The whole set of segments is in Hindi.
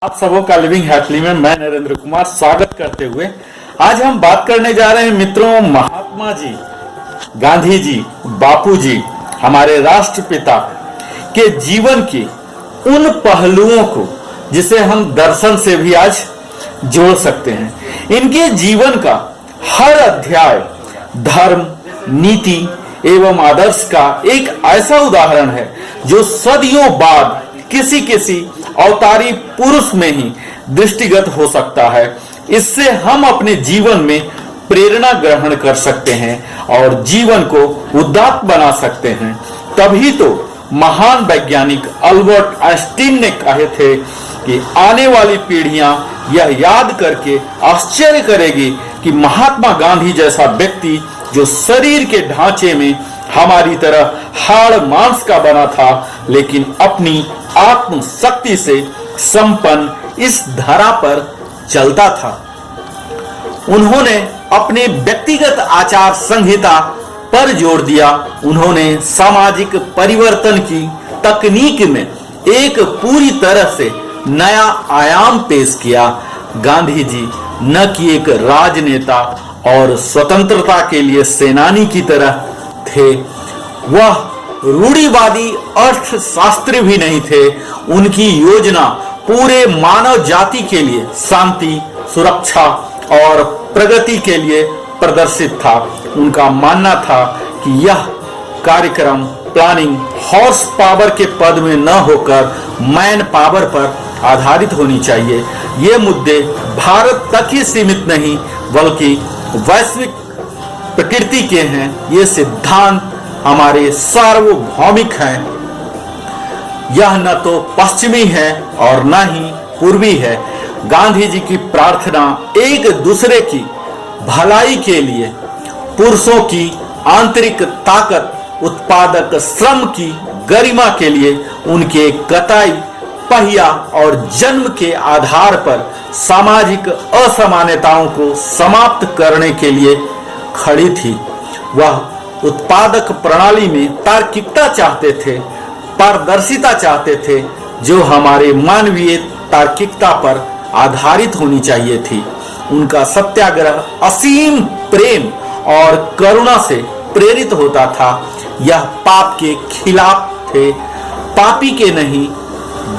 आप सबों का लिविंग हैप्पीली में मैं नरेंद्र कुमार स्वागत करते हुए आज हम बात करने जा रहे हैं मित्रों, महात्मा जी, गांधी जी, बापू जी, हमारे राष्ट्रपिता के जीवन की उन पहलुओं को जिसे हम दर्शन से भी आज जोड़ सकते हैं। इनके जीवन का हर अध्याय धर्म, नीति एवं आदर्श का एक ऐसा उदाहरण है जो सदियों बाद किसी किसी अवतारी पुरुष में ही दृष्टिगत हो सकता है। इससे हम अपने जीवन में प्रेरणा ग्रहण कर सकते हैं और जीवन को उदात्त बना सकते हैं। तभी तो महान वैज्ञानिक अल्बर्ट आइंस्टीन ने कहे थे कि आने वाली पीढ़ियां यह याद करके आश्चर्य करेगी कि महात्मा गांधी जैसा व्यक्ति जो शरीर के ढांचे में हमारी तरह हाड़ मांस का बना था, लेकिन अपनी आत्म शक्ति से संपन्न इस धरा पर चलता था। उन्होंने अपने व्यक्तिगत आचार संहिता पर जोर दिया। उन्होंने सामाजिक परिवर्तन की तकनीक में एक पूरी तरह से नया आयाम पेश किया। गांधी जी न कि एक राजनेता और स्वतंत्रता के लिए सेनानी की तरह थे, वह रूढ़िवादी अर्थशास्त्री भी नहीं थे। उनकी योजना पूरे मानव जाति के लिए शांति, सुरक्षा और प्रगति के लिए प्रदर्शित था। उनका मानना था कि यह कार्यक्रम प्लानिंग हॉर्स पावर के पद में न होकर मैन पावर पर आधारित होनी चाहिए। ये मुद्दे भारत तक ही सीमित नहीं बल्कि वैश्विक प्रकृति के हैं। ये सिद्धांत हमारे सार्वभौमिक हैं। यह न तो पश्चिमी है और न ही पूर्वी है। गांधी जी की प्रार्थना एक दूसरे की भलाई के लिए, पुरुषों की आंतरिक ताकत, उत्पादक श्रम की गरिमा के लिए, उनके कताई पहिया और जन्म के आधार पर सामाजिक असमानताओं को समाप्त करने के लिए खड़ी थी। वह उत्पादक प्रणाली में तार्किकता चाहते थे, पारदर्शिता चाहते थे, जो हमारे मानवीय तार्किकता पर आधारित होनी चाहिए थी। उनका सत्याग्रह असीम प्रेम और करुणा से प्रेरित होता था। यह पाप के खिलाफ थे, पापी के नहीं,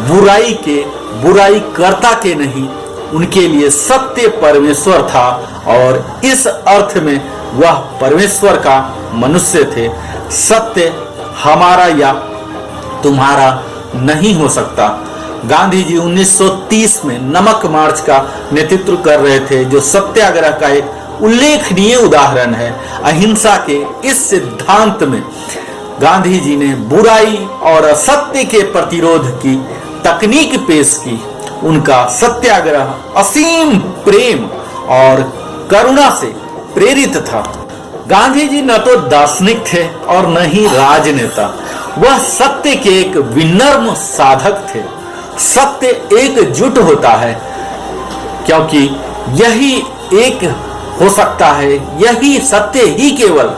बुराई के, बुराई कर्ता के नहीं। उनके लिए सत्य परमेश्वर था और इस अर्थ में वह परमेश्वर का मनुष्य थे। सत्य हमारा या तुम्हारा नहीं हो सकता। गांधी जी 1930 में नमक मार्च का नेतृत्व कर रहे थे, जो सत्याग्रह का एक उल्लेखनीय उदाहरण है। अहिंसा के इस सिद्धांत में गांधी जी ने बुराई और असत्य के प्रतिरोध की तकनीक पेश की। उनका सत्याग्रह असीम प्रेम और करुणा से प्रेरित था। गांधी जी न तो दार्शनिक थे और न ही राजनेता। वह सत्य के एक विनम्र साधक थे। सत्य एकजुट होता है, क्योंकि यही एक हो सकता है, यही सत्य ही केवल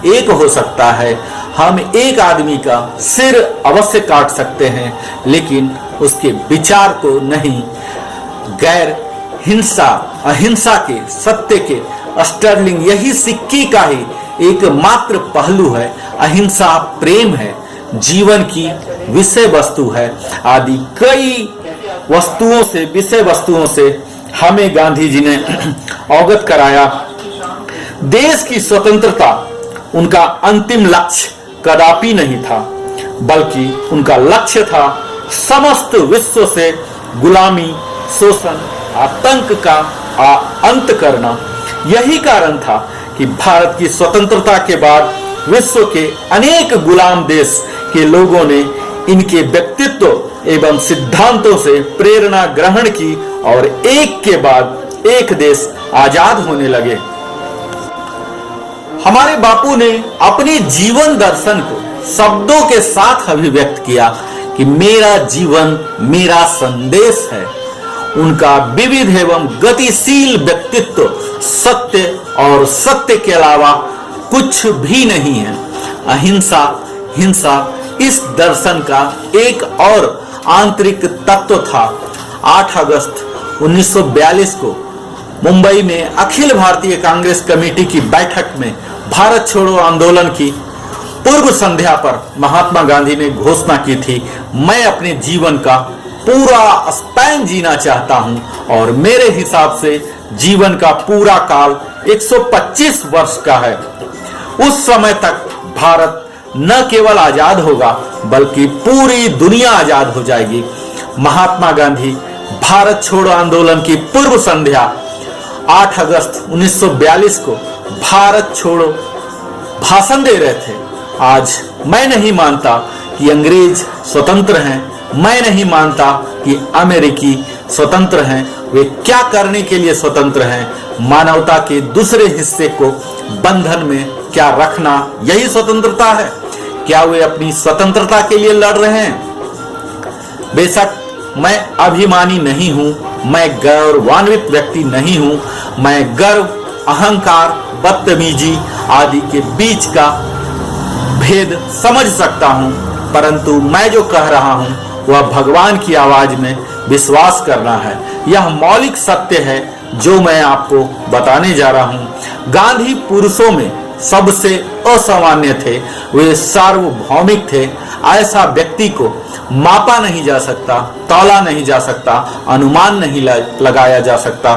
एक हो सकता है। हम एक आदमी का सिर अवश्य काट सकते हैं, लेकिन उसके विचार को नहीं। गैर हिंसा, अहिंसा के, सत्य के स्टर्लिंग यही सिक्के का ही एकमात्र पहलू है। अहिंसा प्रेम है, जीवन की विषय वस्तु है। आदि कई वस्तुओं से, विषय वस्तुओं से हमें गांधी जी ने अवगत कराया। देश की स्वतंत्रता उनका अंतिम लक्ष्य कदापि नहीं था, बल्कि उनका लक्ष्य था समस्त विश्व से गुलामी, शोषण, आतंक का अंत करना। यही कारण था कि भारत की स्वतंत्रता के बाद विश्व के अनेक गुलाम देश के लोगों ने इनके व्यक्तित्व एवं सिद्धांतों से प्रेरणा ग्रहण की और एक के बाद एक देश आजाद होने लगे। हमारे बापू ने अपने जीवन दर्शन को शब्दों के साथ अभिव्यक्त किया कि मेरा जीवन मेरा संदेश है। उनका विविध एवं गतिशील व्यक्तित्व सत्य और सत्य के अलावा कुछ भी नहीं है। अहिंसा, हिंसा इस दर्शन का एक और आंतरिक तत्व था। 8 अगस्त 1942 को मुंबई में अखिल भारतीय कांग्रेस कमेटी की बैठक में भारत छोड़ो आंदोलन की पूर्व संध्या पर महात्मा गांधी ने घोषणा की थी, मैं अपने जीवन का पूरा स्पैन जीना चाहता हूं और मेरे हिसाब से जीवन का पूरा काल 125 वर्ष का है। उस समय तक भारत न केवल आजाद होगा बल्कि पूरी दुनिया आजाद हो जाएगी। महात्मा गांधी भारत छोड़ो आंदोलन की पूर्व संध्या 8 अगस्त 1942 को भारत छोड़ो भाषण दे रहे थे। आज मैं नहीं मानता कि अंग्रेज स्वतंत्र हैं, मैं नहीं मानता कि अमेरिकी स्वतंत्र हैं। वे क्या करने के लिए स्वतंत्र हैं? मानवता के दूसरे हिस्से को बंधन में क्या रखना, यही स्वतंत्रता है? क्या वे अपनी स्वतंत्रता के लिए लड़ रहे हैं? बेशक मैं अभिमानी नहीं हूं, मैं गौरवान्वित व्यक्ति नहीं हूं, मैं गर्व, अहंकार, बदतमीजी आदि के बीच का भेद समझ सकता हूं, परंतु मैं जो कह रहा हूं वह भगवान की आवाज में विश्वास करना है। यह मौलिक सत्य है जो मैं आपको बताने जा रहा हूं। गांधी पुरुषों में सबसे असामान्य थे, वे सार्वभौमिक थे। ऐसा व्यक्ति को मापा नहीं जा सकता, तौला नहीं जा सकता, अनुमान नहीं लगाया जा सकता।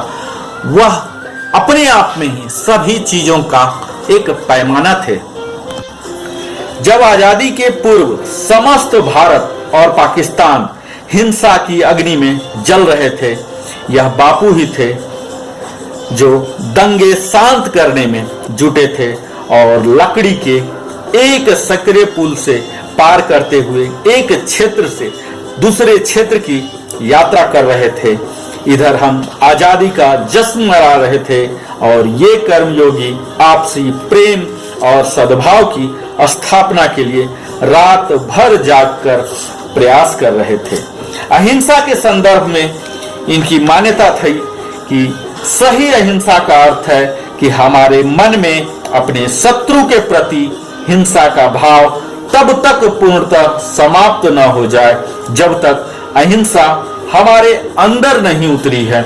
वह अपने आप में ही सभी चीजों का एक पैमाना थे। जब आजादी के पूर्व समस्त भारत और पाकिस्तान हिंसा की अग्नि में जल रहे थे, यह बापू ही थे जो दंगे शांत करने में जुटे थे और लकड़ी के एक सक्रिय पुल से पार करते हुए एक क्षेत्र से दूसरे क्षेत्र की यात्रा कर रहे थे। इधर हम आजादी का जश्न मना रहे थे और ये कर्मयोगी आपसी प्रेम और सद्भाव की स्थापना के लिए रात भर जागकर प्रयास कर रहे थे। अहिंसा के संदर्भ में इनकी मान्यता थी कि सही अहिंसा का अर्थ है कि हमारे मन में अपने शत्रु के प्रति हिंसा का भाव तब तक पूर्णतः समाप्त न हो जाए जब तक अहिंसा हमारे अंदर नहीं उतरी है।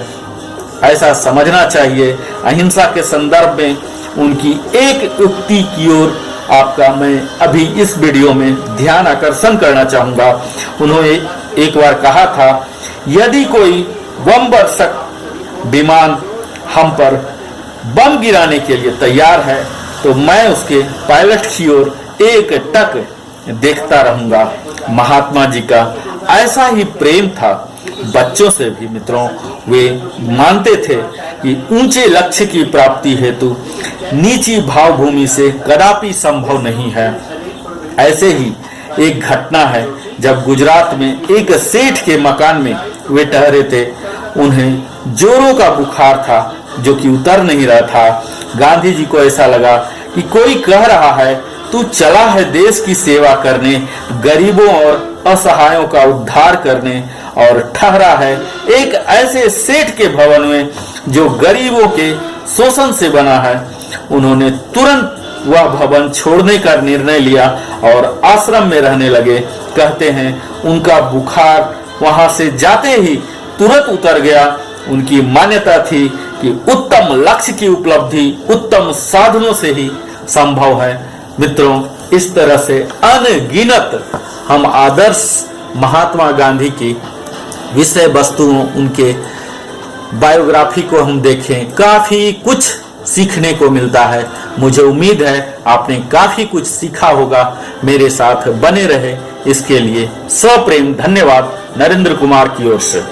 ऐसा समझना चाहिए। अहिंसा के संदर्भ में उनकी एक उक्ति की ओर आपका मैं अभी इस वीडियो में ध्यान आकर्षण करना चाहूंगा। उन्होंने एक बार कहा था, यदि कोई बम वर्षक विमान हम पर बम गिराने के लिए तैयार है तो मैं उसके पायलट की ओर एक टक देखता रहूंगा। महात्मा जी का ऐसा ही प्रेम था बच्चों से भी। मित्रों, वे मानते थे कि ऊंचे लक्ष्य की प्राप्ति हेतु नीची भावभूमि से कदापि संभव नहीं है। ऐसे ही एक घटना है जब गुजरात में एक सेठ के मकान में वे ठहरे थे। उन्हें जोरों का बुखार था जो कि उतर नहीं रहा था। गांधी जी को ऐसा लगा कि कोई कह रहा है तू चला है देश की सेवा करने, गरीबों और असहायों का उद्धार करने, और ठहरा है एक ऐसे सेठ के भवन में जो गरीबों के शोषण से बना है। उन्होंने तुरंत वह भवन छोड़ने का निर्णय लिया और आश्रम में रहने लगे। कहते हैं उनका बुखार वहां से जाते ही तुरंत उतर गया। उनकी मान्यता थी कि उत्तम लक्ष्य की उपलब्धि उत्तम साधनों से ही संभव है। मित्रों, इस तरह से अनगिनत हम आदर्श महात्मा गांधी की विषय वस्तुओं, उनके बायोग्राफी को हम देखें, काफी कुछ सीखने को मिलता है। मुझे उम्मीद है आपने काफी कुछ सीखा होगा। मेरे साथ बने रहे इसके लिए सप्रेम धन्यवाद नरेंद्र कुमार की ओर से।